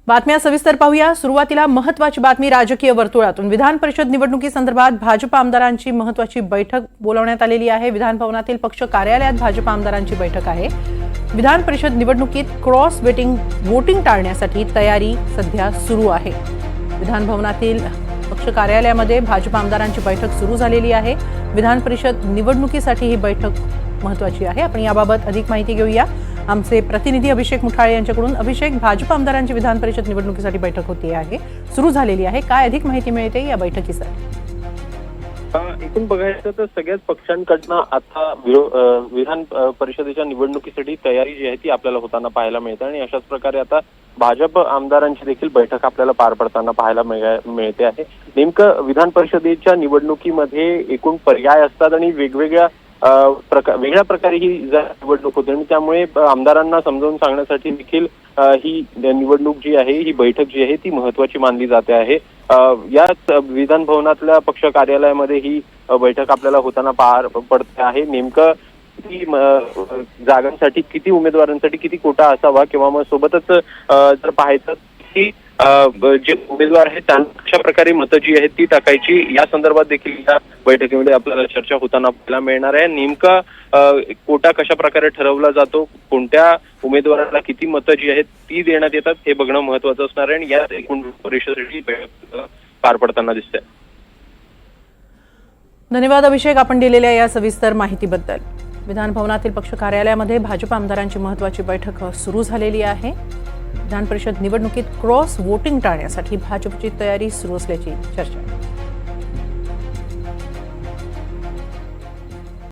बातम्या सविस्तर पाहूया। सुरुवातीला महत्त्वाची बातमी राजकीय वर्तुळातून। विधान परिषद निवडणुकीसंदर्भात भाजप आमदारांची महत्त्वाची बैठक बोलावण्यात आलेली आहे। विधान भवनातील पक्ष कार्यालयात भाजप आमदारांची बैठक आहे। विधान परिषद निवडणुकीत क्रॉस वोटिंग टाळण्यासाठी तयारी सध्या सुरू आहे। विधान भवनातील पक्ष कार्यालयामध्ये भाजप आमदारांची बैठक सुरू झालेली आहे। विधान परिषद निवडणुकीसाठी ही बैठक महत्त्वाची आहे। आपण याबाबत अधिक माहिती घेऊया आमचे प्रतिनिधी अभिषेक मुठाळे यांच्याकडून। अभिषेक, भाजप आमदारांची विधान परिषद निवडणुकीसाठी बैठक होती आहे, सुरू झालेली आहे, काय अधिक माहिती मिळते या बैठकीसाठी? एकूण बघायचं तर सगळ्याच पक्षांकडनं आता विधान परिषदेच्या निवडणुकीसाठी तयारी जी आहे ती आपल्याला होताना पाहायला मिळते आणि अशाच प्रकारे आता भाजप आमदारांची देखील बैठक आपल्याला पार पडताना पाहायला मिळते आहे। नेमकं विधान परिषदेच्या निवडणुकीमध्ये एकूण पर्याय असतात आणि वेगवेगळ्या प्रकारे ही निवडणूक होते आणि त्यामुळे आमदारांना समजावून सांगण्यासाठी देखील ही निवडणूक जी आहे, ही बैठक जी आहे ती महत्वाची मानली जाते आहे। याच विधान भवनातल्या पक्ष कार्यालयामध्ये ही बैठक आपल्याला होताना पार पडते आहे। नेमकं किती जागांसाठी, किती उमेदवारांसाठी किती कोटा असावा किंवा मग सोबतच जर पाहायचं की जे उमेदवार आहेत त्यांना कशा प्रकारे मतं जी आहेत ती टाकायची, या संदर्भात देखील या बैठकीमध्ये आपल्याला चर्चा होताना पाहायला मिळणार आहे। नेमका कोटा कशा प्रकारे ठरवला जातो, कोणत्या उमेदवाराला किती मतं जी आहेत ती देण्यात येतात हे बघणं महत्वाचं असणार आहे आणि या एकूण परिषदेची बैठक पार पडताना दिसते। धन्यवाद अभिषेक, आपण दिलेल्या या सविस्तर माहितीबद्दल। विधान भवनातील पक्ष कार्यालयामध्ये भाजप आमदारांची महत्त्वाची बैठक सुरू झालेली आहे। विधान परिषद निवडणुकीत क्रॉस वोटिंग टाळण्यासाठी भाजपची तयारी सुरू असल्याची चर्चा आहे।